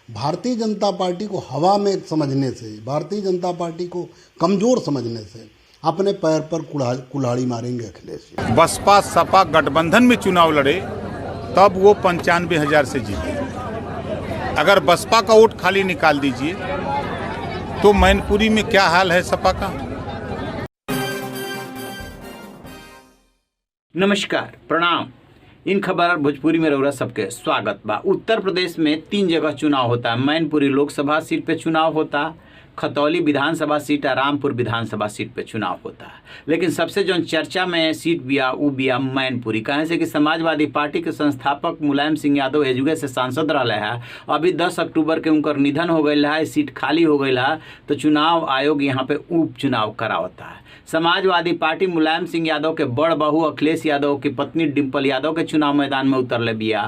Bharatiya Janata party को हवा में समझने से, भारतीय जनता पार्टी को कमज़ोर समझने से अपने पैर पर कुल्हाड़ी मारेंगे अखिलेश जी। बसपा सपा गठबंधन में चुनाव लड़े तब वो 95,000 से जीते। अगर बसपा का वोट खाली निकाल दीजिए तो मैनपुरी में क्या हाल है सपा का। नमस्कार, प्रणाम। इन खबर भोजपुरी में रउरा सबके स्वागत बा। उत्तर प्रदेश में 3 जगह चुनाव होता है। मैनपुरी लोकसभा सीट पे चुनाव होता, खतौली विधानसभा सीट और रामपुर विधानसभा सीट पे चुनाव होता है। लेकिन सबसे जो चर्चा में सीट बिया उ बिया मैनपुरी। कहे से कि समाजवादी पार्टी के संस्थापक मुलायम सिंह यादव एजुगे से सांसद रहे है। अभी 10 अक्टूबर के उनकर निधन हो गई है, सीट खाली हो गई है, तो चुनाव आयोग यहाँ पे उपचुनाव करावता है। समाजवादी पार्टी मुलायम सिंह यादव के बड़ बहू अखिलेश यादव की पत्नी डिम्पल यादव के चुनाव मैदान में उतरले बिया।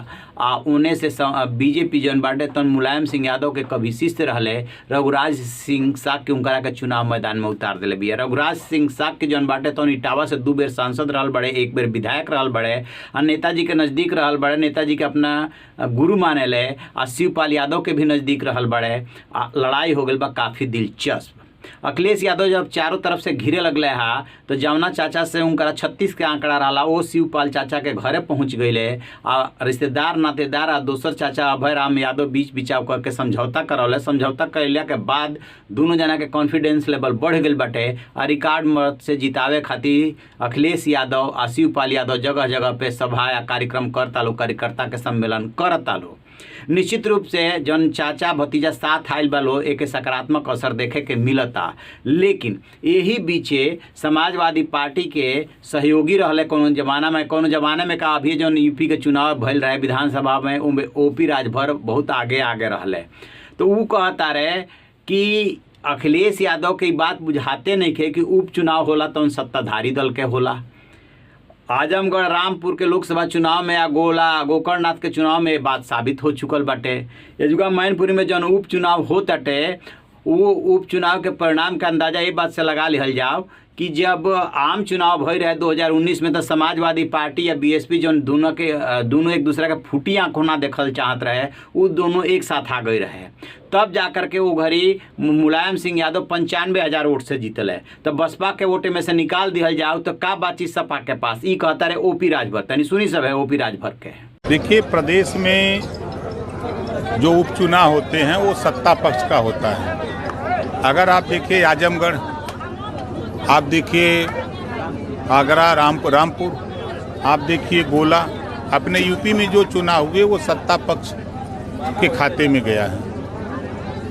उन्हें से बीजेपी जौन बाटे तन मुलायम सिंह यादव के कभी शिष्य रहले रघुराज सिंह साग के उनकरा के चुनाव मैदान में उतार दिले बिया। रघुराज सिंह साग के जौन बाटे तन इटावा से 2 बेर सांसद रहल बड़े, 1 बेर विधायक रहल बड़े और नेताजी के नज़दीक रहल बड़े, नेताजी के अपना गुरु माने ले और शिवपाल यादव के भी नज़दीक रहल बड़े। लड़ाई हो गई बा काफ़ी दिलचस्प। अखिलेश यादव जब चारों तरफ से घिरे लगले हा तो जमुना चाचा से उनका 36 के आंकड़ा रहा, वो शिवपाल चाचा के घरे पहुंच गए आ रिश्तेदार नातेदार आ दोसर चाचा अभय राम यादव बीच बिचाव करके समझौता करौले। समझौता कैला के बाद दोनों जना के कॉन्फिडेंस लेवल बढ़ गई बाटे आ रिकॉर्ड मत से जितावे खातिर अखिलेश यादव आ शिवपाल यादव जगह जगह पे सभा या कार्यक्रम करता लो, कार्यकर्ता के सम्मेलन करता लो। निश्चित रूप से जन चाचा भतीजा साथ आयल बालो एक सकारात्मक असर देखे के मिलता। लेकिन यही बीचे समाजवादी पार्टी के सहयोगी रहले कोनो जमाने में का अभी जो यूपी के चुनाव भइल रहे विधानसभा में उनमें ओपी राजभर बहुत आगे रहले। तो वो कहता रहे कि अखिलेश यादव की बात बुझाते नहीं थे कि उपचुनाव होला तो सत्ताधारी दल के होला। आजमगढ़ रामपुर के लोकसभा चुनाव में या गोकर्णनाथ के चुनाव में ये बात साबित हो चुकल बाटे। एजुगा मैनपुरी में जौन उपचुनाव होताटे वो उपचुनाव के परिणाम का अंदाजा ये बात से लगा लिहल जाओ कि जब आम चुनाव भई रहे 2019 में तो समाजवादी पार्टी या बीएसपी जौन दोनों एक दूसरे के फूटी आंखों ना देखल चाहत रहे, वो दोनों एक साथ आ गई रहे। तब जाकर के वो घड़ी मुलायम सिंह यादव 95,000 वोट से जीतल है। तो बसपा के वोटे में से निकाल दिहल जाओ तो का बाची सपा के पास ये कहता रहे ओपी राजभर। तनी सुनी सब है ओपी राजभर के। देखिए, प्रदेश में जो उपचुनाव होते हैं वो सत्ता पक्ष का होता है। अगर आप देखिए आजमगढ़, आप देखिए आगरा, रामपुर, आप देखिए गोला, अपने यूपी में जो चुनाव हुए वो सत्ता पक्ष के खाते में गया है।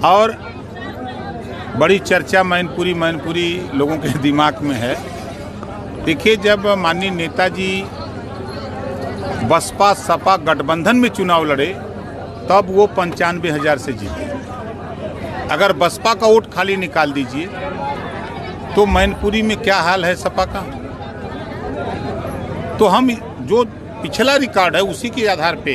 और बड़ी चर्चा मैनपुरी लोगों के दिमाग में है। देखिए, जब माननीय नेताजी बसपा सपा गठबंधन में चुनाव लड़े तब वो 95,000 से जीते। अगर बसपा का वोट खाली निकाल दीजिए तो मैनपुरी में क्या हाल है सपा का। तो हम जो पिछला रिकॉर्ड है उसी के आधार पे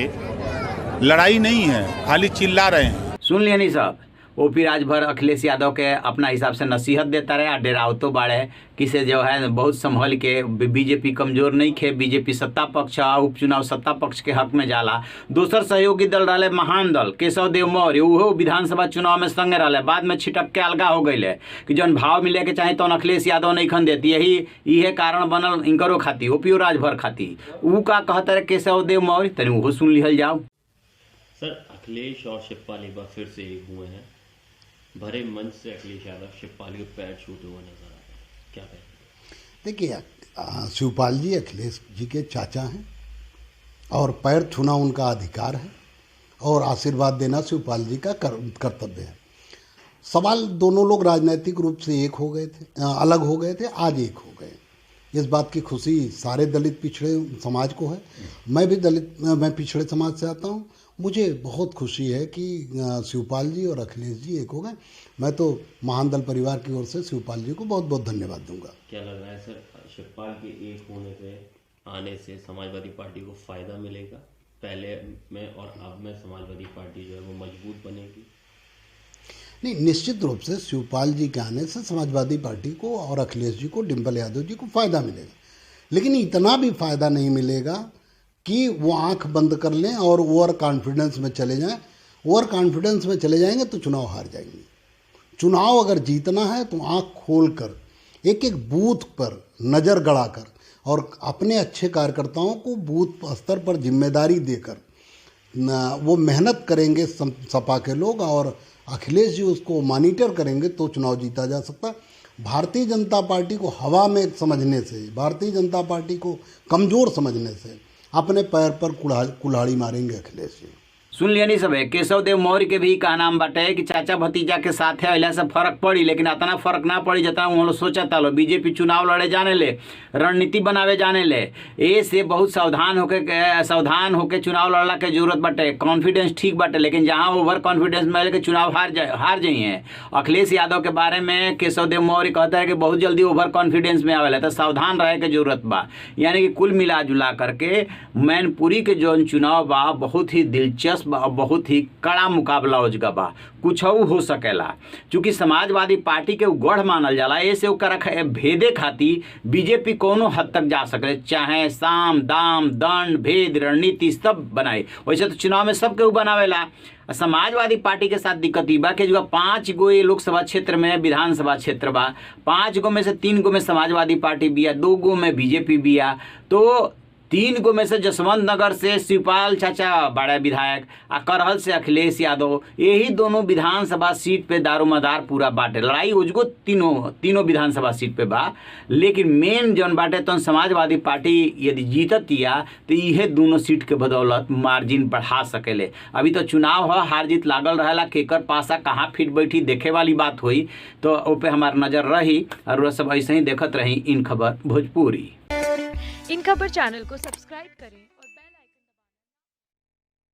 लड़ाई नहीं है, खाली चिल्ला रहे हैं। सुन लिया नहीं साहब, ओपी राजभर अखिलेश यादव के अपना हिसाब से नसीहत देता रहे, डेरावतो बाड़े किसे जो है बहुत संभल के बीजेपी कमजोर नहीं खे, बीजेपी सत्ता पक्ष उपचुनाव सत्ता पक्ष के हक में जाला। दोसर सहयोगी दल रहे महान दल केशव देव मौर्य, वो विधानसभा चुनाव में संगे रहे, बाद में छिटक के अलगा हो गए कि जौन भाव मिले के चाहे तो अखिलेश यादव नहीं खन देती। यही कारण बनल इनकरो खाती ओपी राजभर खाती। वो का कहता रहे केशव देव मौर्य, तनी वो सुन लिहल जाओ। सर, अखिलेश और शिवपाल एक बार फिर से एक हुए हैं। भरे मंच से अखिलेश यादव शिवपाल के पैर छूते हुए नजर आ रहे हैं, क्या कहें? देखिए, शिवपाल जी अखिलेश जी के चाचा हैं और पैर छूना उनका अधिकार है और आशीर्वाद देना शिवपाल जी का कर्तव्य है। सवाल, दोनों लोग राजनीतिक रूप से एक हो गए थे, अलग हो गए थे, आज एक हो गए। इस बात की खुशी सारे दलित पिछड़े समाज को है। मैं पिछड़े समाज से आता हूँ। मुझे बहुत खुशी है कि शिवपाल जी और अखिलेश जी एक हो गए। मैं तो महान दल परिवार की ओर से शिवपाल जी को बहुत बहुत धन्यवाद दूंगा। क्या लग रहा है सर, शिवपाल के एक होने से आने से समाजवादी पार्टी को फायदा मिलेगा? पहले में और अब में समाजवादी पार्टी जो है वो मजबूत बनेगी? नहीं, निश्चित रूप से शिवपाल जी के आने से समाजवादी पार्टी को और अखिलेश जी को, डिम्पल यादव जी को फ़ायदा मिलेगा। लेकिन इतना भी फ़ायदा नहीं मिलेगा कि वो आंख बंद कर लें और ओवर कॉन्फिडेंस में चले जाएं। ओवर कॉन्फिडेंस में चले जाएंगे तो चुनाव हार जाएंगे। चुनाव अगर जीतना है तो आँख खोल कर एक एक बूथ पर नज़र गड़ाकर और अपने अच्छे कार्यकर्ताओं को बूथ स्तर पर जिम्मेदारी देकर वो मेहनत करेंगे सपा के लोग और अखिलेश जी उसको मॉनिटर करेंगे तो चुनाव जीता जा सकता है। भारतीय जनता पार्टी को हवा में समझने से, भारतीय जनता पार्टी को कमज़ोर समझने से अपने पैर पर कुल्हाड़ी मारेंगे अखिलेश जी। सुन लिया नहीं सब है। केशव देव मौर्य के भी का नाम बाटे कि चाचा भतीजा के साथ है अला से फर्क पड़ी, लेकिन इतना फर्क ना पड़ी जितना वो लोग सोचता लो। बीजेपी चुनाव लड़े जाने ले, रणनीति बनावे जाने ले, ए से बहुत सावधान होके चुनाव लड़ला के जरूरत बाटे। कॉन्फिडेंस ठीक बाटे, लेकिन जहाँ ओवर कॉन्फिडेंस में के चुनाव हार जाइए। अखिलेश यादव के बारे में केशव देव मौर्य कहता है कि बहुत जल्दी ओवर कॉन्फिडेंस में आवेला, तो सावधान रहे के जरूरत बा। यानी कि कुल मिला जुला करके मैनपुरी के जो चुनाव बा बहुत ही दिलचस्प, बहुत ही कड़ा मुकाबला हो जगह बा, कुछ हो सकेला। चूँकि समाजवादी पार्टी के गढ़ मानल जाला, ऐसे ओकरा भेदे खातिर बीजेपी कोनो हद तक जा सके, चाहे साम दाम दंड भेद रणनीति सब बनाए। वैसे तो चुनाव में सब केहू बनावेला। समाजवादी पार्टी के साथ दिक्कत ई बा कि जो 5 गो ये लोकसभा क्षेत्र में विधानसभा क्षेत्र बा, 5 गो में से 3 गो में समाजवादी पार्टी बिया, 2 गो में बीजेपी बिया। तो 3 गो में से जसवंत नगर से शिवपाल चाचा बड़ा विधायक आ करहल से अखिलेश यादव, यही दोनों विधानसभा सीट पे दारोमदार पूरा बाटे। लड़ाई उजगो तीनों विधानसभा सीट पे बा, लेकिन मेन जौन बाटे तो समाजवादी पार्टी यदि जीततिया तो यह दोनों सीट के बदौलत मार्जिन बढ़ा सकेले। अभी तो चुनाव हो, हार जीत लागल रहेला, केकर पासा कहाँ फिट बैठी देखे वाली बात हुई। तो ओ पे हमार नज़र रही और सब ऐसे ही देखत रही इन खबर भोजपुरी। इन खबर चैनल को सब्सक्राइब करें।